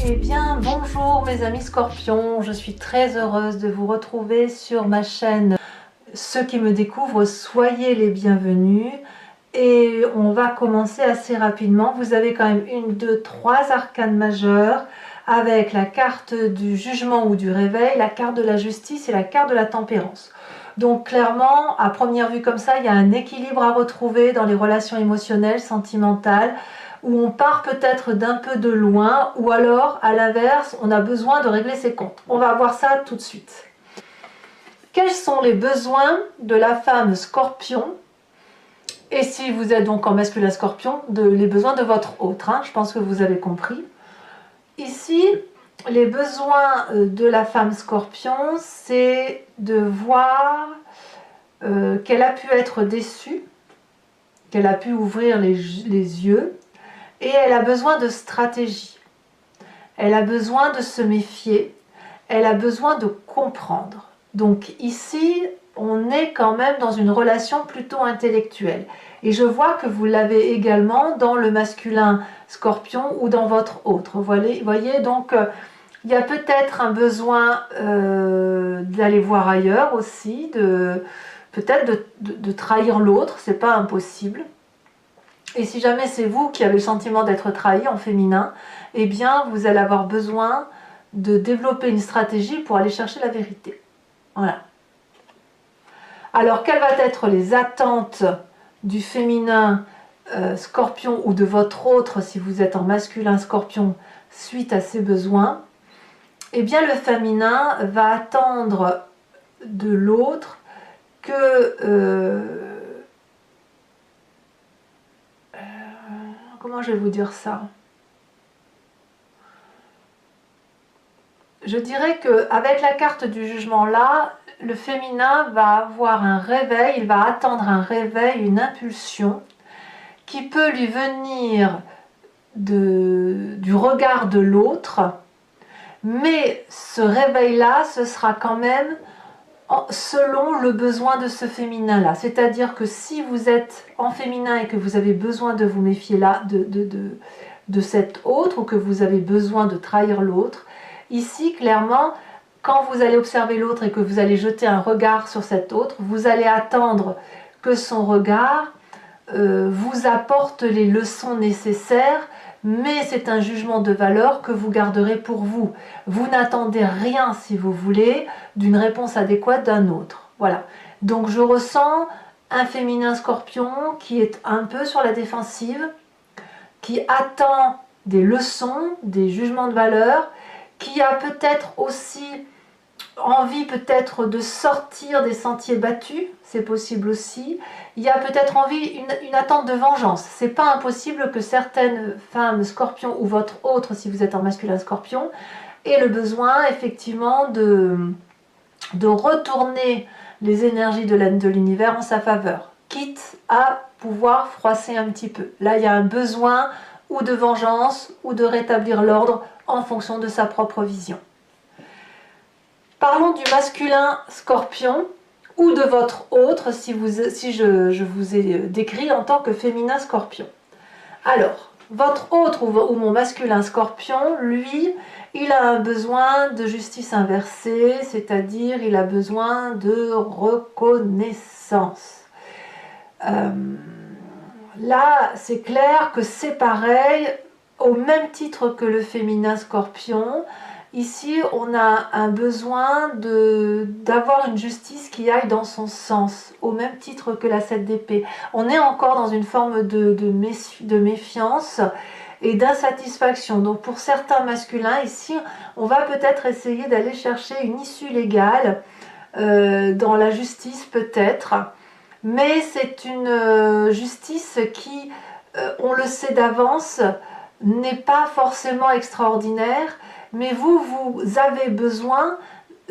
Eh bien, bonjour mes amis scorpions, je suis très heureuse de vous retrouver sur ma chaîne. Ceux qui me découvrent, soyez les bienvenus. Et on va commencer assez rapidement. Vous avez quand même 1, 2, 3 arcanes majeures avec la carte du jugement ou du réveil, la carte de la justice et la carte de la tempérance. Donc clairement, à première vue comme ça, il y a un équilibre à retrouver dans les relations émotionnelles, sentimentales, où on part peut-être d'un peu de loin, ou alors, à l'inverse, on a besoin de régler ses comptes. On va voir ça tout de suite. Quels sont les besoins de la femme scorpion? Et si vous êtes donc en masculin scorpion, les besoins de votre autre, je pense que vous avez compris. Ici, les besoins de la femme scorpion, c'est de voir qu'elle a pu être déçue, qu'elle a pu ouvrir les yeux, et elle a besoin de stratégie. Elle a besoin de se méfier, elle a besoin de comprendre. Donc ici, on est quand même dans une relation plutôt intellectuelle. Et je vois que vous l'avez également dans le masculin scorpion ou dans votre autre. Vous voyez donc, il y a peut-être un besoin d'aller voir ailleurs aussi, peut-être de trahir l'autre, c'est pas impossible. Et si jamais c'est vous qui avez le sentiment d'être trahi en féminin, eh bien vous allez avoir besoin de développer une stratégie pour aller chercher la vérité. Voilà. Alors, quelles vont être les attentes du féminin scorpion ou de votre autre si vous êtes en masculin scorpion suite à ces besoins? Eh bien, le féminin va attendre de l'autre que... comment je vais vous dire ça? Je dirais qu'avec la carte du jugement là, le féminin va avoir un réveil, il va attendre un réveil, une impulsion qui peut lui venir du regard de l'autre, mais ce réveil-là, ce sera quand même selon le besoin de ce féminin-là. C'est-à-dire que si vous êtes en féminin et que vous avez besoin de vous méfier là, de cet autre, ou que vous avez besoin de trahir l'autre, ici, clairement, quand vous allez observer l'autre et que vous allez jeter un regard sur cet autre, vous allez attendre que son regard vous apporte les leçons nécessaires, mais c'est un jugement de valeur que vous garderez pour vous. Vous n'attendez rien, si vous voulez, d'une réponse adéquate d'un autre. Voilà. Donc je ressens un féminin scorpion qui est un peu sur la défensive, qui attend des leçons, des jugements de valeur, qui a peut-être aussi envie peut-être de sortir des sentiers battus, c'est possible aussi. Il y a peut-être envie, une attente de vengeance. C'est pas impossible que certaines femmes scorpions ou votre autre, si vous êtes en masculin scorpion, aient le besoin effectivement de retourner les énergies de l'univers en sa faveur, quitte à pouvoir froisser un petit peu. Là, il y a un besoin ou de vengeance ou de rétablir l'ordre en fonction de sa propre vision. Parlons du masculin scorpion ou de votre autre si je vous ai décrit en tant que féminin scorpion. Alors, votre autre ou mon masculin scorpion, lui, il a un besoin de justice inversée, c'est-à-dire il a besoin de reconnaissance. Là, c'est clair que c'est pareil, au même titre que le féminin scorpion. Ici, on a un besoin d'avoir une justice qui aille dans son sens, au même titre que la 7 d'épée. On est encore dans une forme de méfiance et d'insatisfaction. Donc pour certains masculins, ici, on va peut-être essayer d'aller chercher une issue légale dans la justice peut-être, mais c'est une justice qui, on le sait d'avance, n'est pas forcément extraordinaire, mais vous avez besoin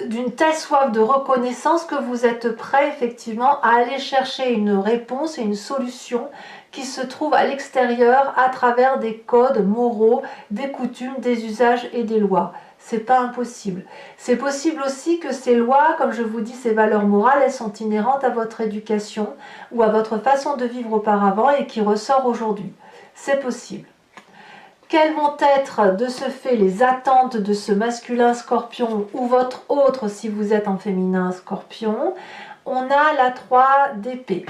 d'une telle soif de reconnaissance que vous êtes prêt effectivement à aller chercher une réponse et une solution qui se trouve à l'extérieur à travers des codes moraux, des coutumes, des usages et des lois. C'est pas impossible. C'est possible aussi que ces lois, comme je vous dis, ces valeurs morales, elles sont inhérentes à votre éducation ou à votre façon de vivre auparavant et qui ressort aujourd'hui. C'est possible. Quelles vont être de ce fait les attentes de ce masculin scorpion ou votre autre si vous êtes en féminin scorpion? On a la 3 d'épée.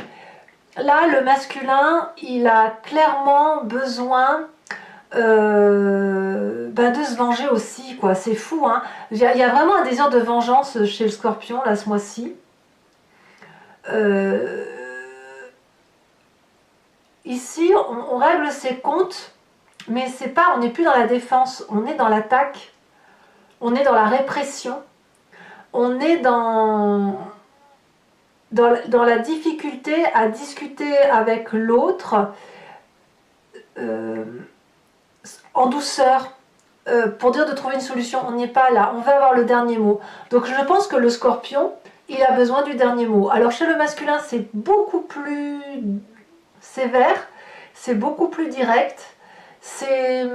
Là, le masculin, il a clairement besoin de se venger aussi, quoi. C'est fou, hein. Il y a vraiment un désir de vengeance chez le scorpion, là, ce mois-ci. Ici, on règle ses comptes, mais c'est pas, on n'est plus dans la défense, on est dans l'attaque, on est dans la répression, on est dans la difficulté à discuter avec l'autre en douceur, pour dire de trouver une solution. On n'est pas là, on va avoir le dernier mot. Donc je pense que le scorpion, il a besoin du dernier mot. Alors chez le masculin, c'est beaucoup plus sévère, c'est beaucoup plus direct, c'est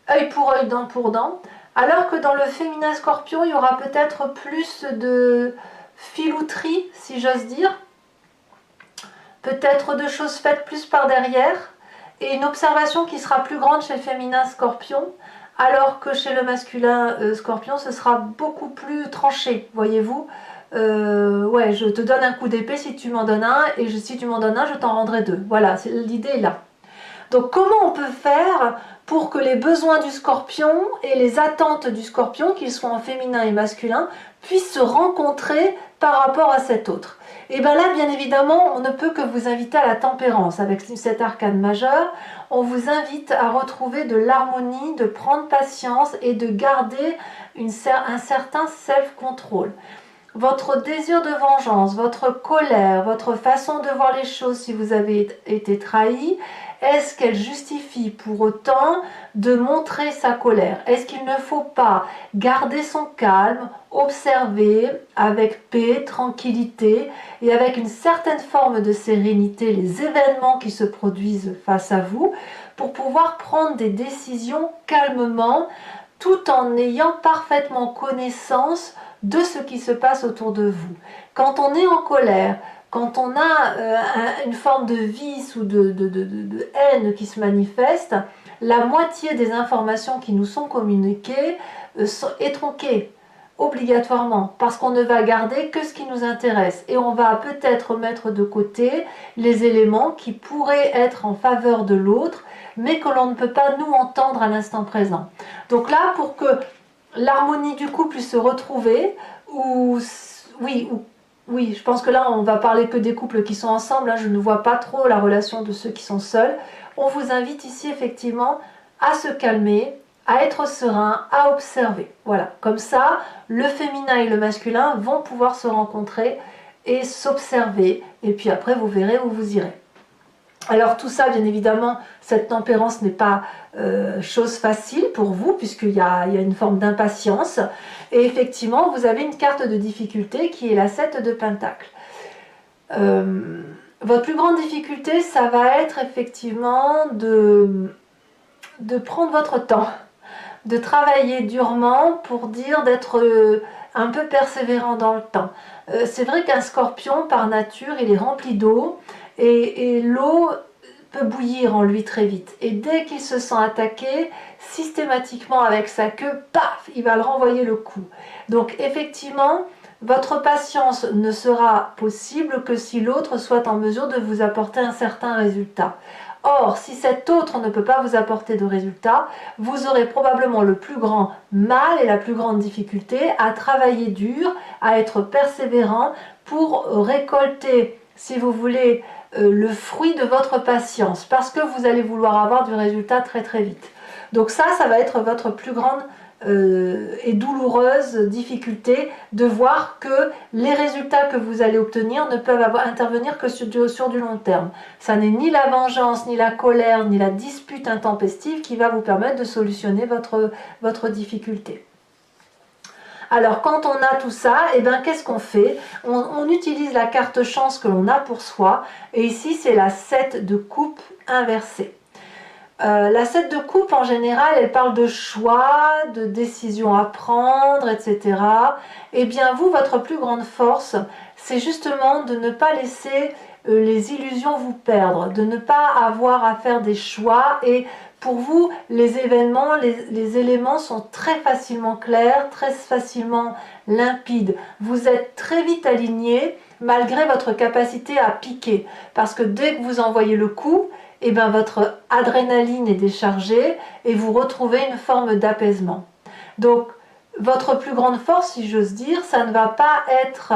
œil pour œil, dent pour dent, alors que dans le féminin scorpion, il y aura peut-être plus de filouterie, si j'ose dire, peut-être de choses faites plus par derrière, et une observation qui sera plus grande chez le féminin scorpion, alors que chez le masculin scorpion, ce sera beaucoup plus tranché, voyez-vous. Ouais, je te donne un coup d'épée si tu m'en donnes un, et si tu m'en donnes un, je t'en rendrai deux. Voilà, l'idée est là. Donc comment on peut faire pour que les besoins du scorpion et les attentes du scorpion, qu'ils soient en féminin et masculin, puissent se rencontrer par rapport à cet autre? Et bien là, bien évidemment, on ne peut que vous inviter à la tempérance. Avec cet arcane majeur, on vous invite à retrouver de l'harmonie, de prendre patience et de garder un certain self-control. Votre désir de vengeance, votre colère, votre façon de voir les choses si vous avez été trahi, est-ce qu'elle justifie pour autant de montrer sa colère? Est-ce qu'il ne faut pas garder son calme, observer avec paix, tranquillité et avec une certaine forme de sérénité les événements qui se produisent face à vous pour pouvoir prendre des décisions calmement tout en ayant parfaitement connaissance de ce qui se passe autour de vous? Quand on est en colère, quand on a une forme de vice ou de haine qui se manifeste, la moitié des informations qui nous sont communiquées est tronquée obligatoirement, parce qu'on ne va garder que ce qui nous intéresse et on va peut-être mettre de côté les éléments qui pourraient être en faveur de l'autre, mais que l'on ne peut pas nous entendre à l'instant présent. Donc là, pour que l'harmonie du couple puisse se retrouver, oui, je pense que là, on va parler que des couples qui sont ensemble, hein, je ne vois pas trop la relation de ceux qui sont seuls. On vous invite ici effectivement à se calmer, à être serein, à observer. Voilà, comme ça, le féminin et le masculin vont pouvoir se rencontrer et s'observer. Et puis après, vous verrez où vous irez. Alors tout ça, bien évidemment, cette tempérance n'est pas chose facile pour vous, puisqu'il y a une forme d'impatience. Et effectivement, vous avez une carte de difficulté qui est la 7 de Pentacle. Votre plus grande difficulté, ça va être effectivement de prendre votre temps, de travailler durement pour dire d'être un peu persévérant dans le temps. C'est vrai qu'un scorpion, par nature, il est rempli d'eau, et l'eau peut bouillir en lui très vite. Et dès qu'il se sent attaqué, systématiquement avec sa queue, paf, il va le renvoyer le coup. Donc effectivement, votre patience ne sera possible que si l'autre soit en mesure de vous apporter un certain résultat. Or, si cet autre ne peut pas vous apporter de résultat, vous aurez probablement le plus grand mal et la plus grande difficulté à travailler dur, à être persévérant pour récolter, si vous voulez, le fruit de votre patience, parce que vous allez vouloir avoir du résultat très très vite. Donc ça va être votre plus grande et douloureuse difficulté, de voir que les résultats que vous allez obtenir ne peuvent intervenir que sur du long terme. Ça n'est ni la vengeance, ni la colère, ni la dispute intempestive qui va vous permettre de solutionner votre difficulté. Alors quand on a tout ça, eh ben, qu'est-ce qu'on fait? On utilise la carte chance que l'on a pour soi, et ici c'est la 7 de coupe inversée. La 7 de coupe en général, elle parle de choix, de décisions à prendre, etc. Eh bien vous, votre plus grande force, c'est justement de ne pas laisser les illusions vous perdre, de ne pas avoir à faire des choix et Pour vous, les événements, les éléments sont très facilement clairs, très facilement limpides. Vous êtes très vite aligné malgré votre capacité à piquer. Parce que dès que vous envoyez le coup, eh ben, votre adrénaline est déchargée et vous retrouvez une forme d'apaisement. Donc, votre plus grande force, si j'ose dire, ça ne va pas être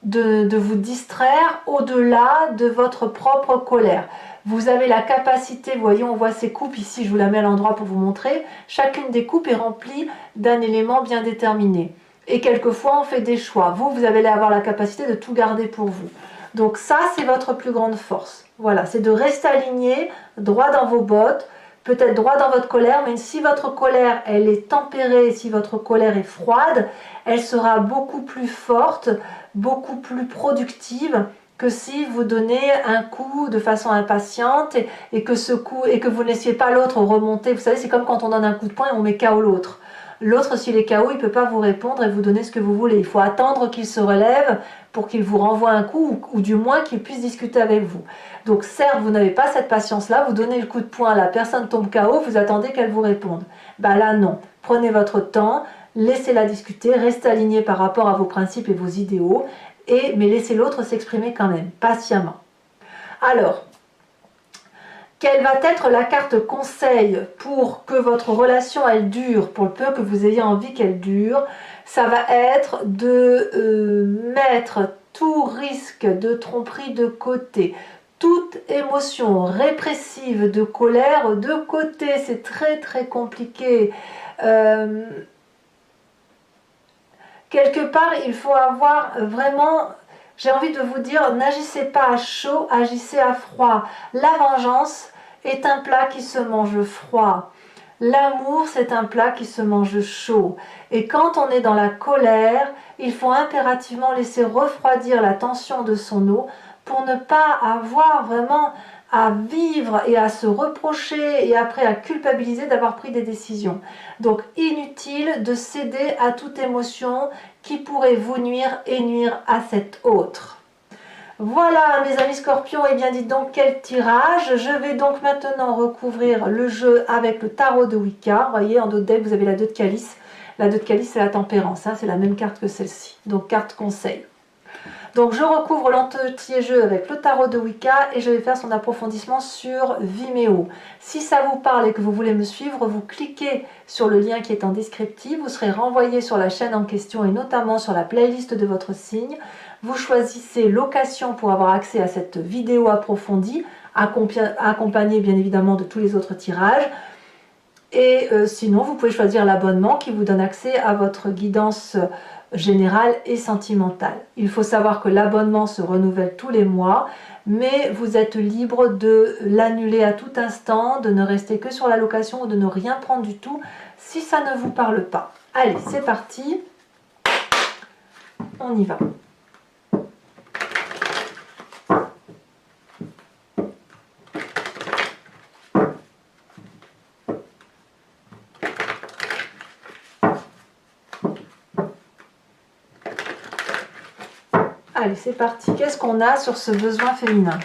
de vous distraire au-delà de votre propre colère. Vous avez la capacité, vous voyez, on voit ces coupes ici, je vous la mets à l'endroit pour vous montrer. Chacune des coupes est remplie d'un élément bien déterminé. Et quelquefois, on fait des choix. Vous allez avoir la capacité de tout garder pour vous. Donc ça, c'est votre plus grande force. Voilà, c'est de rester aligné, droit dans vos bottes, peut-être droit dans votre colère, mais si votre colère, elle est tempérée, si votre colère est froide, elle sera beaucoup plus forte, beaucoup plus productive que si vous donnez un coup de façon impatiente et que ce coup et que vous ne laissiez pas l'autre remonter. Vous savez, c'est comme quand on donne un coup de poing et on met KO l'autre. L'autre, s'il est KO, il ne peut pas vous répondre et vous donner ce que vous voulez. Il faut attendre qu'il se relève pour qu'il vous renvoie un coup ou du moins qu'il puisse discuter avec vous. Donc certes, vous n'avez pas cette patience-là, vous donnez le coup de poing, la personne tombe KO, vous attendez qu'elle vous réponde. Ben là, non. Prenez votre temps, laissez-la discuter, restez aligné par rapport à vos principes et vos idéaux, mais laissez l'autre s'exprimer quand même, patiemment. Alors, quelle va être la carte conseil pour que votre relation elle dure, pour le peu que vous ayez envie qu'elle dure? Ça va être de mettre tout risque de tromperie de côté, toute émotion répressive de colère de côté. C'est très très compliqué. Quelque part, il faut avoir vraiment, j'ai envie de vous dire, n'agissez pas à chaud, agissez à froid. La vengeance est un plat qui se mange froid. L'amour, c'est un plat qui se mange chaud. Et quand on est dans la colère, il faut impérativement laisser refroidir la tension de son eau pour ne pas avoir vraiment à vivre et à se reprocher et après à culpabiliser d'avoir pris des décisions. Donc inutile de céder à toute émotion qui pourrait vous nuire et nuire à cette autre. Voilà mes amis scorpions, et bien dites donc quel tirage. Je vais donc maintenant recouvrir le jeu avec le tarot de Wicca. Vous voyez en dos de deck vous avez la 2 de calice. La 2 de calice c'est la tempérance, hein, c'est la même carte que celle-ci. Donc carte conseil. Donc je recouvre l'entier jeu avec le tarot de Wicca et je vais faire son approfondissement sur Vimeo. Si ça vous parle et que vous voulez me suivre, vous cliquez sur le lien qui est en descriptif, vous serez renvoyé sur la chaîne en question et notamment sur la playlist de votre signe. Vous choisissez location pour avoir accès à cette vidéo approfondie, accompagnée bien évidemment de tous les autres tirages. Et sinon, vous pouvez choisir l'abonnement qui vous donne accès à votre guidance générale et sentimentale. Il faut savoir que l'abonnement se renouvelle tous les mois, mais vous êtes libre de l'annuler à tout instant, de ne rester que sur la location ou de ne rien prendre du tout si ça ne vous parle pas. Allez, c'est parti, on y va. Allez, c'est parti. Qu'est-ce qu'on a sur ce besoin féminin?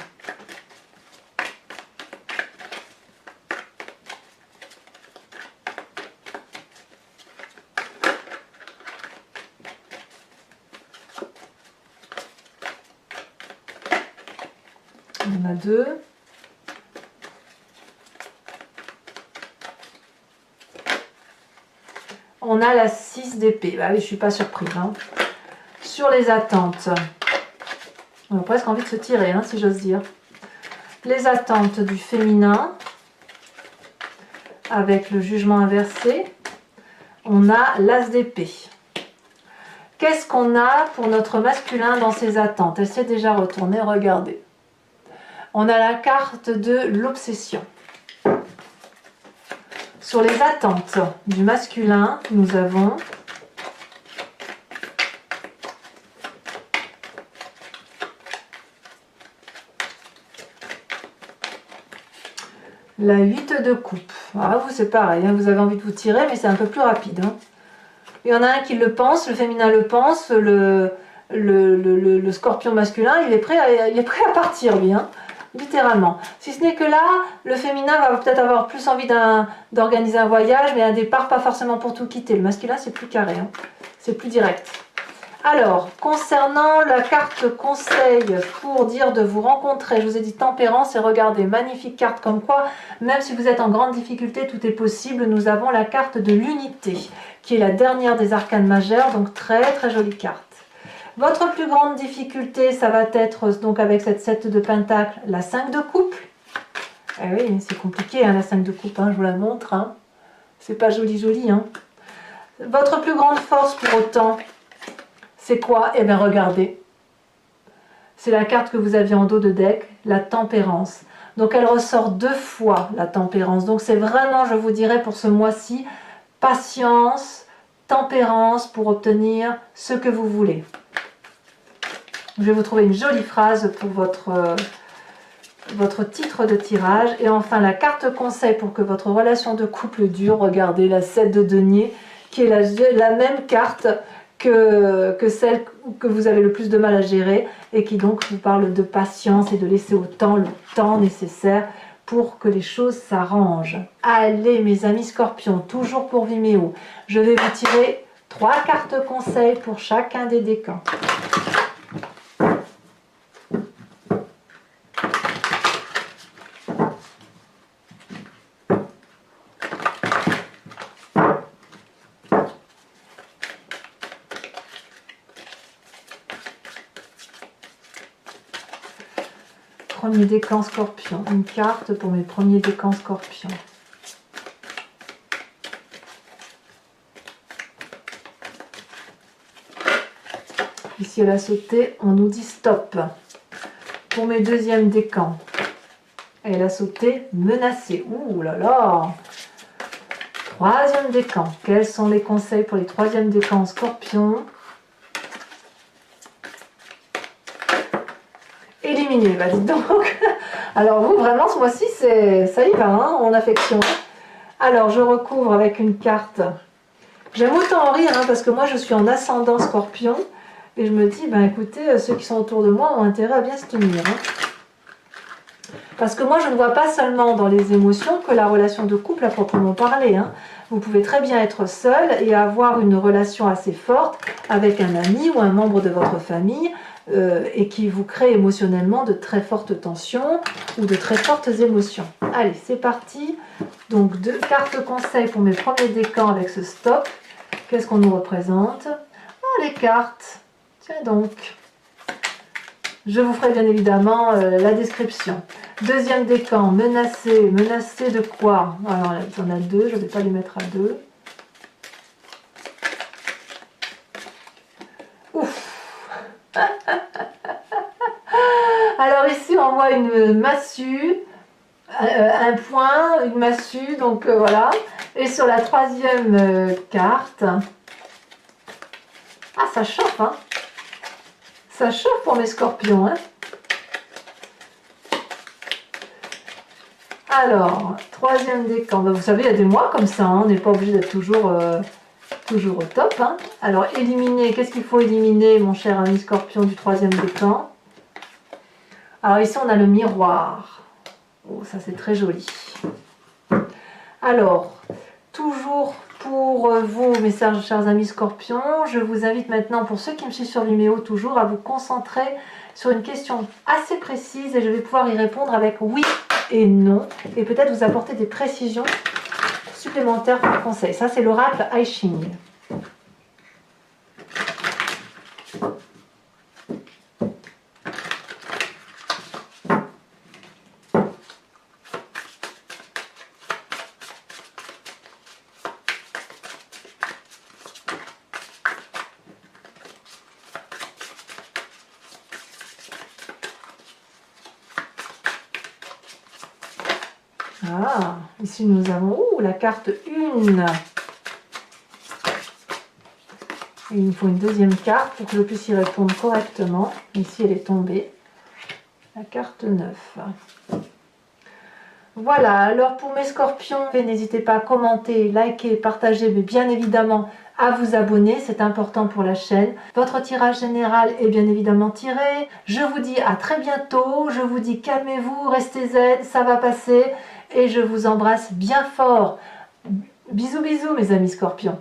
On en a 2. On a la 6 d'épée. Bah oui, je ne suis pas surprise. Hein. Sur les attentes. On a presque envie de se tirer, hein, si j'ose dire. Les attentes du féminin, avec le jugement inversé. On a l'as d'épée. Qu'est-ce qu'on a pour notre masculin dans ses attentes? Elle s'est déjà retournée, regardez. On a la carte de l'obsession. Sur les attentes du masculin, nous avons la 8 de coupe. Ah, vous c'est pareil, hein, vous avez envie de vous tirer, mais c'est un peu plus rapide. Hein. Il y en a un qui le pense, le féminin le pense, le scorpion masculin, il est prêt à partir, lui. Hein. littéralement. Si ce n'est que là, le féminin va peut-être avoir plus envie d'organiser un voyage, mais un départ, pas forcément pour tout quitter. Le masculin, c'est plus carré, hein. C'est plus direct. Alors, concernant la carte conseil pour dire de vous rencontrer, je vous ai dit tempérance et regardez, magnifique carte comme quoi, même si vous êtes en grande difficulté, tout est possible. Nous avons la carte de l'unité, qui est la dernière des arcanes majeures, donc très très jolie carte. Votre plus grande difficulté, ça va être donc avec cette 7 de pentacle, la 5 de coupe. Eh oui, c'est compliqué hein, la 5 de coupe, hein, je vous la montre. Hein. C'est pas joli joli. Hein. Votre plus grande force pour autant, c'est quoi? Eh bien regardez, c'est la carte que vous aviez en dos de deck, la tempérance. Donc elle ressort 2 fois la tempérance. Donc c'est vraiment, je vous dirais pour ce mois-ci, patience, tempérance pour obtenir ce que vous voulez. Je vais vous trouver une jolie phrase pour votre titre de tirage. Et enfin la carte conseil pour que votre relation de couple dure, regardez la 7 de denier, qui est la même carte que celle que vous avez le plus de mal à gérer et qui donc vous parle de patience et de laisser au temps le temps nécessaire pour que les choses s'arrangent. Allez mes amis scorpions, toujours pour Vimeo, je vais vous tirer 3 cartes conseils pour chacun des décans. Premier décan scorpion, une carte pour mes premiers décans scorpion. Ici elle a sauté, on nous dit stop. Pour mes deuxièmes décans, elle a sauté menacée. Ouh là là. Troisième décan, quels sont les conseils pour les troisièmes décans scorpion? Éliminé, bah dites donc. Alors vous, vraiment, ce mois-ci, ça y va, hein, en affection. Alors, je recouvre avec une carte. J'aime autant en rire, hein, parce que moi, je suis en ascendant scorpion. Et je me dis, ben écoutez, ceux qui sont autour de moi ont intérêt à bien se tenir. Hein. Parce que moi, je ne vois pas seulement dans les émotions que la relation de couple à proprement parler. Hein. Vous pouvez très bien être seul et avoir une relation assez forte avec un ami ou un membre de votre famille, et qui vous crée émotionnellement de très fortes tensions ou de très fortes émotions. Allez, c'est parti. Donc, 2 cartes conseils pour mes premiers décans avec ce stop. Qu'est-ce qu'on nous représente? Oh, les cartes. Tiens donc. Je vous ferai bien évidemment la description. Deuxième décan, menacé. Menacé de quoi? Alors, il y en a 2, je ne vais pas les mettre à 2. Ouf. Alors ici on voit une massue, un point, une massue, donc voilà. Et sur la troisième carte, ah ça chauffe, hein. Ça chauffe pour mes scorpions, hein. Alors, troisième décan, vous savez il y a des mois comme ça, hein, on n'est pas obligé d'être toujours au top. Hein. Alors éliminer, qu'est-ce qu'il faut éliminer mon cher ami scorpion du troisième décan? Alors ici on a le miroir. Oh ça c'est très joli. Alors, toujours pour vous mes chers amis scorpions, je vous invite maintenant, pour ceux qui me suivent sur Vimeo toujours, à vous concentrer sur une question assez précise et je vais pouvoir y répondre avec oui et non et peut-être vous apporter des précisions supplémentaires par conseil. Ça c'est l'oracle I Ching. Ah, ici nous avons la carte 1. Il me faut une deuxième carte pour que je puisse y répondre correctement. Ici elle est tombée. La carte 9. Voilà, alors pour mes scorpions, n'hésitez pas à commenter, liker, partager, mais bien évidemment à vous abonner, c'est important pour la chaîne. Votre tirage général est bien évidemment tiré. Je vous dis à très bientôt, je vous dis calmez-vous, restez zen, ça va passer et je vous embrasse bien fort. Bisous bisous mes amis scorpions.